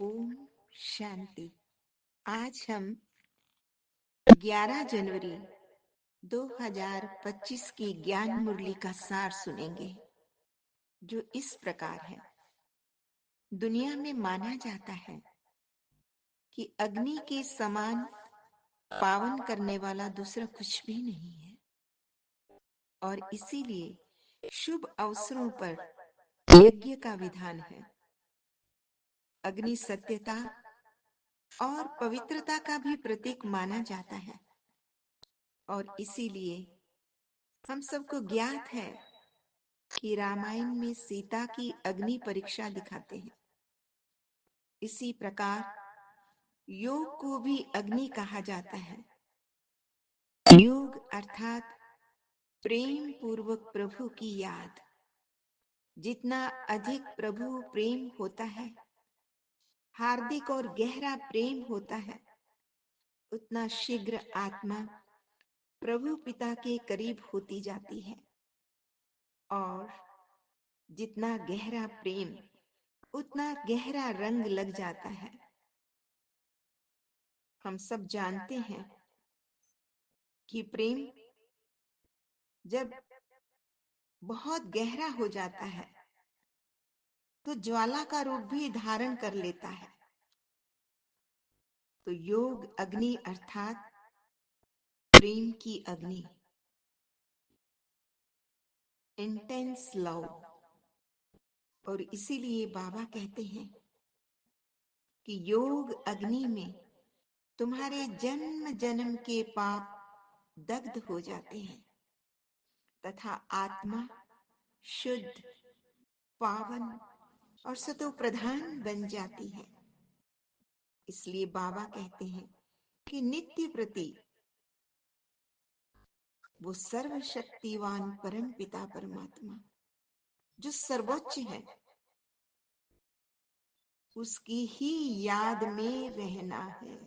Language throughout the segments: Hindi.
ओम शांति। आज हम 11 जनवरी 2025 की ज्ञान मुरली का सार सुनेंगे, जो इस प्रकार है। दुनिया में माना जाता है कि अग्नि के समान पावन करने वाला दूसरा कुछ भी नहीं है, और इसीलिए शुभ अवसरों पर यज्ञ का विधान है। अग्नि सत्यता और पवित्रता का भी प्रतीक माना जाता है, और इसीलिए हम सबको ज्ञात है कि रामायण में सीता की अग्नि परीक्षा दिखाते हैं। इसी प्रकार योग को भी अग्नि कहा जाता है। योग अर्थात प्रेम पूर्वक प्रभु की याद। जितना अधिक प्रभु प्रेम होता है, हार्दिक और गहरा प्रेम होता है, उतना शीघ्र आत्मा प्रभु पिता के करीब होती जाती है। और जितना गहरा प्रेम, उतना गहरा रंग लग जाता है। हम सब जानते हैं कि प्रेम जब बहुत गहरा हो जाता है तो ज्वाला का रूप भी धारण कर लेता है। तो योग अग्नि अर्थात प्रेम की अग्नि, इंटेंस लव। और इसीलिए बाबा कहते हैं कि योग अग्नि में तुम्हारे जन्म जन्म के पाप दग्ध हो जाते हैं तथा आत्मा शुद्ध, पावन और सतो प्रधान बन जाती है। इसलिए बाबा कहते हैं कि नित्य प्रति वो सर्वशक्तिवान परम पिता परमात्मा जो सर्वोच्च है, उसकी ही याद में रहना है।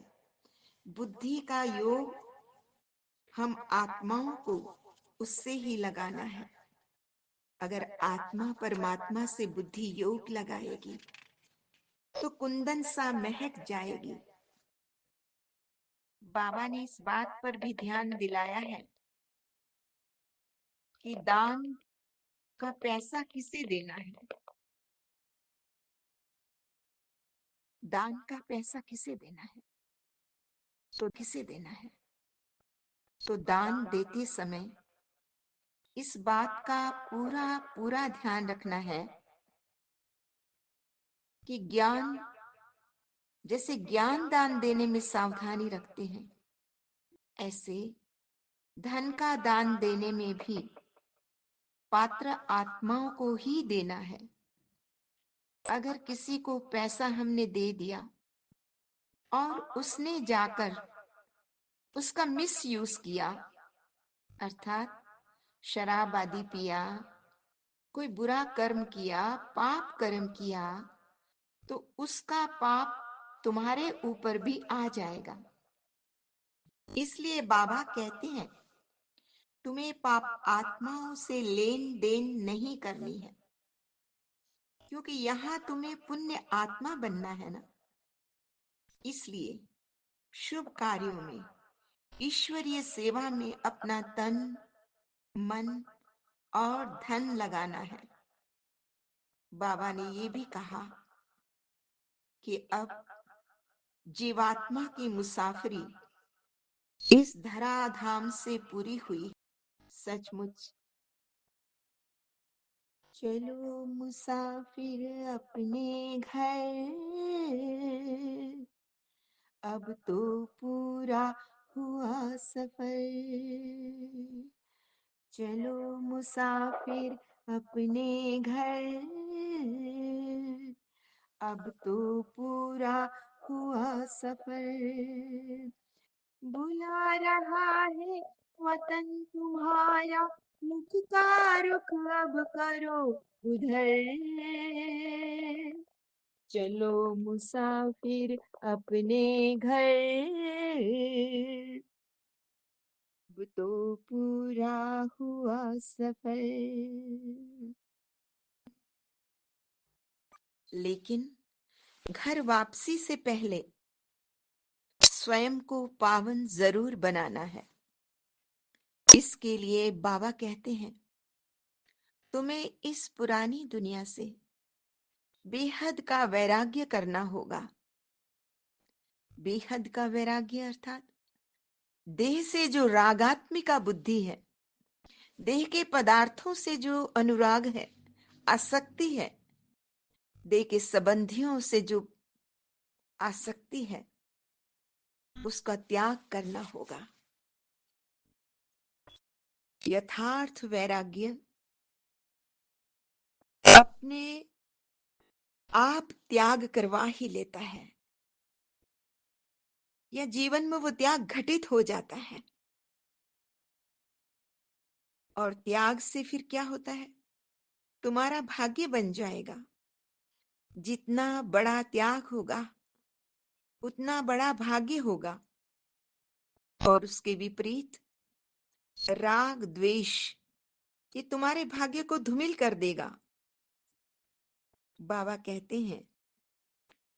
बुद्धि का योग हम आत्माओं को उससे ही लगाना है। अगर आत्मा परमात्मा से बुद्धि योग लगाएगी तो कुंदन सा महक जाएगी। बाबा ने इस बात पर भी ध्यान दिलाया है कि दान का पैसा किसे देना है। दान का पैसा किसे देना है, तो किसे देना है। तो दान देते समय इस बात का पूरा पूरा ध्यान रखना है कि ज्ञान, जैसे ज्ञान दान देने में सावधानी रखते हैं, ऐसे धन का दान देने में भी पात्र आत्माओं को ही देना है। अगर किसी को पैसा हमने दे दिया और उसने जाकर उसका मिसयूज किया, अर्थात शराब आदि पिया, कोई बुरा कर्म किया, पाप कर्म किया, तो उसका पाप तुम्हारे ऊपर भी आ जाएगा। इसलिए बाबा कहते हैं तुम्हें पाप आत्माओं से लेन देन नहीं करनी है, क्योंकि यहां तुम्हें पुण्य आत्मा बनना है ना। इसलिए शुभ कार्यों में, ईश्वरीय सेवा में अपना तन, मन और धन लगाना है। बाबा ने ये भी कहा कि अब जीवात्मा की मुसाफरी इस धराधाम से पूरी हुई। सचमुच चलो मुसाफिर अपने घर, अब तो पूरा हुआ सफर। चलो मुसाफिर अपने घर, अब तो पूरा हुआ सफर। बुला रहा है वतन तुम्हारा, मुख का रुख अब करो उधर। चलो मुसाफिर अपने घर, अब तो पूरा हुआ सफर। लेकिन घर वापसी से पहले स्वयं को पावन जरूर बनाना है। इसके लिए बाबा कहते हैं, तुम्हें इस पुरानी दुनिया से बेहद का वैराग्य करना होगा। बेहद का वैराग्य अर्थात देह से जो रागात्मिका बुद्धि है, देह के पदार्थों से जो अनुराग है, आसक्ति है, देह के संबंधियों से जो आसक्ति है, उसका त्याग करना होगा। यथार्थ वैराग्य अपने आप त्याग करवा ही लेता है, या जीवन में वो त्याग घटित हो जाता है। और त्याग से फिर क्या होता है? तुम्हारा भाग्य बन जाएगा। जितना बड़ा त्याग होगा उतना बड़ा भाग्य होगा। और उसके विपरीत राग द्वेष ये तुम्हारे भाग्य को धूमिल कर देगा। बाबा कहते हैं,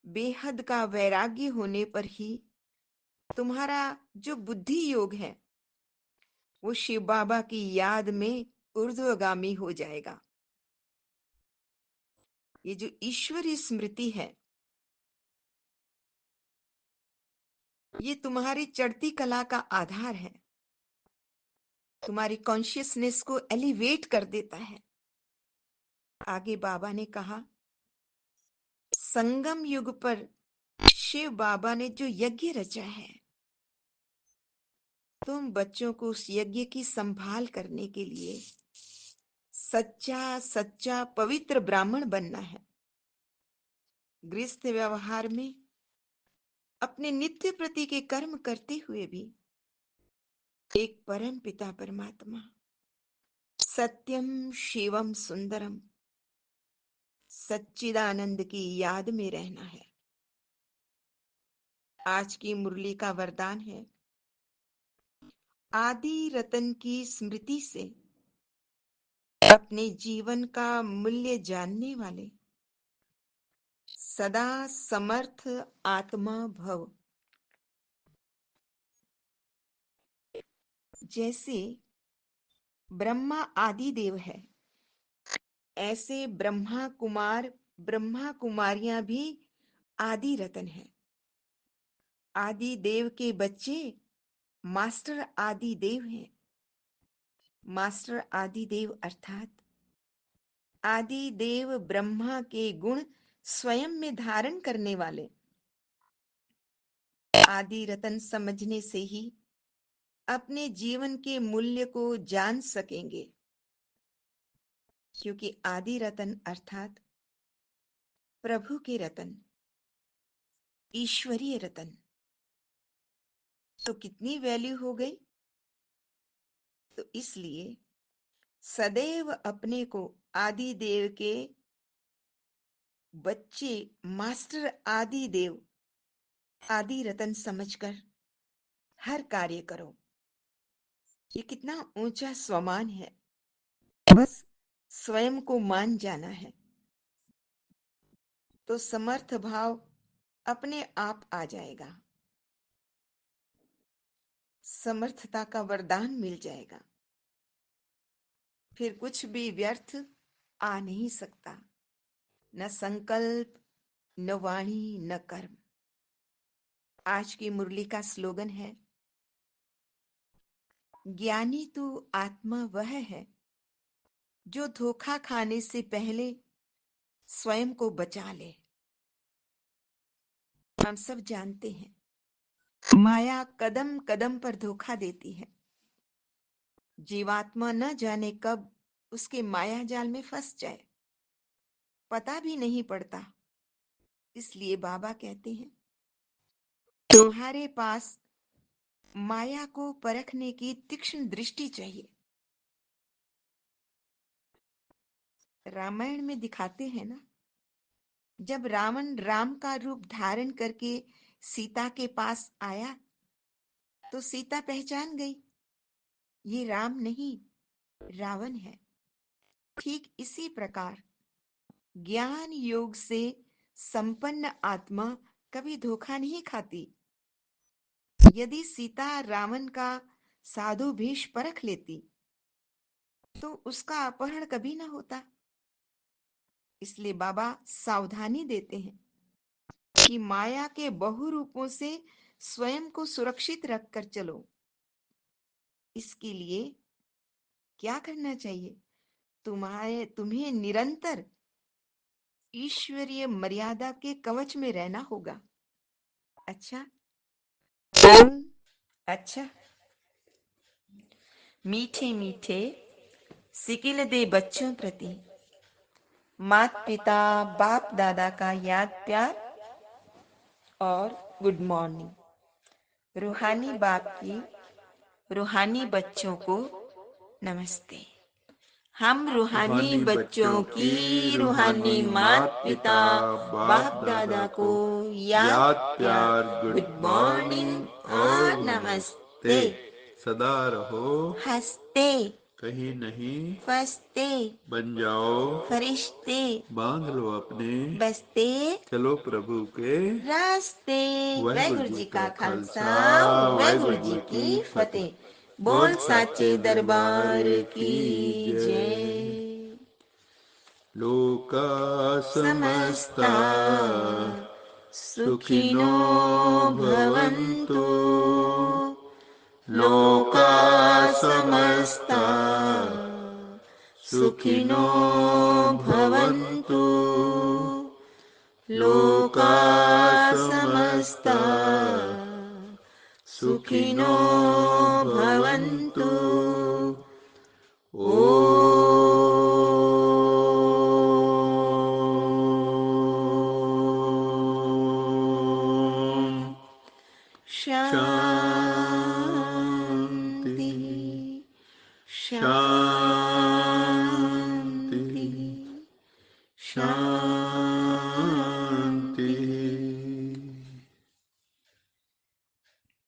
बेहद का वैराग्य होने पर ही तुम्हारा जो बुद्धि योग है वो शिव बाबा की याद में ऊर्ध्वगामी हो जाएगा। ये जो ईश्वरीय स्मृति है, ये तुम्हारी चढ़ती कला का आधार है। तुम्हारी कॉन्शियसनेस को एलिवेट कर देता है। आगे बाबा ने कहा, संगम युग पर शिव बाबा ने जो यज्ञ रचा है, तुम बच्चों को उस यज्ञ की संभाल करने के लिए सच्चा सच्चा पवित्र ब्राह्मण बनना है। गृहस्थ व्यवहार में अपने नित्य प्रति के कर्म करते हुए भी एक परम पिता परमात्मा सत्यम शिवम सुंदरम सच्चिदानंद की याद में रहना है। आज की मुरली का वरदान है, आदि रतन की स्मृति से अपने जीवन का मूल्य जानने वाले सदा समर्थ आत्मा भव। जैसे ब्रह्मा आदि देव है, ऐसे ब्रह्मा कुमारियां भी आदि रतन है। आदि देव के बच्चे मास्टर आदि देव हैं। मास्टर आदि देव अर्थात आदि देव ब्रह्मा के गुण स्वयं में धारण करने वाले आदि रतन समझने से ही अपने जीवन के मूल्य को जान सकेंगे। क्योंकि आदि रतन अर्थात प्रभु के रतन, ईश्वरीय रतन, तो कितनी वैल्यू हो गई। तो इसलिए सदैव अपने को आदि देव के बच्चे मास्टर आदि देव आदि रतन समझकर हर कार्य करो। ये कितना ऊंचा स्वमान है। बस स्वयं को मान जाना है तो समर्थ भाव अपने आप आ जाएगा। समर्थता का वरदान मिल जाएगा। फिर कुछ भी व्यर्थ आ नहीं सकता, न संकल्प, न वाणी, न कर्म। आज की मुरली का स्लोगन है, ज्ञानी तू आत्मा वह है जो धोखा खाने से पहले स्वयं को बचा ले। हम सब जानते हैं माया कदम कदम पर धोखा देती है। जीवात्मा न जाने कब उसके माया जाल में फंस जाए, पता भी नहीं पड़ता। इसलिए बाबा कहते हैं, तुम्हारे पास माया को परखने की तीक्ष्ण दृष्टि चाहिए। रामायण में दिखाते हैं ना, जब रावण राम का रूप धारण करके सीता के पास आया तो सीता पहचान गई, ये राम नहीं रावण है। ठीक इसी प्रकार ज्ञान योग से संपन्न आत्मा कभी धोखा नहीं खाती। यदि सीता रावण का साधु भेष परख लेती तो उसका अपहरण कभी ना होता। इसलिए बाबा सावधानी देते हैं कि माया के बहुरूपों से स्वयं को सुरक्षित रखकर चलो। इसके लिए क्या करना चाहिए? तुम्हें निरंतर ईश्वरीय मर्यादा के कवच में रहना होगा। अच्छा, अच्छा, मीठे मीठे सिकिल दे बच्चों प्रति माता पिता बाप दादा का याद प्यार और गुड मॉर्निंग। रूहानी बाप की रूहानी बच्चों को नमस्ते। हम रूहानी बच्चों की रूहानी माता पिता बाप दादा को याद प्यार गुड मॉर्निंग और नमस्ते। सदा रहो हंसते, कहीं नहीं फंसते, बन जाओ फरिश्ते, बांध लो अपने बसते चलो प्रभु के रास्ते। वाहिगुरु वाहिगुरु जी जी का का खालसा खालसा, वाहिगुरु वाहिगुरु जी जी की की फतेह। फतेह। बोल बोल सच्चे साचे दरबार दरबार की की जय। जय। लोका समस्ता समस्ता सुखिनो सुखिनो भवन्तु। भवन्तु। लोका लोका समस्ता समस्ता सुखिनो सुखिनो भवन्तु। भवन्तु। लोका लोका समस्ता समस्ता सुखिनो सुखिनो भवन्तु। भवन्तु। ओम शांति शांति शांति।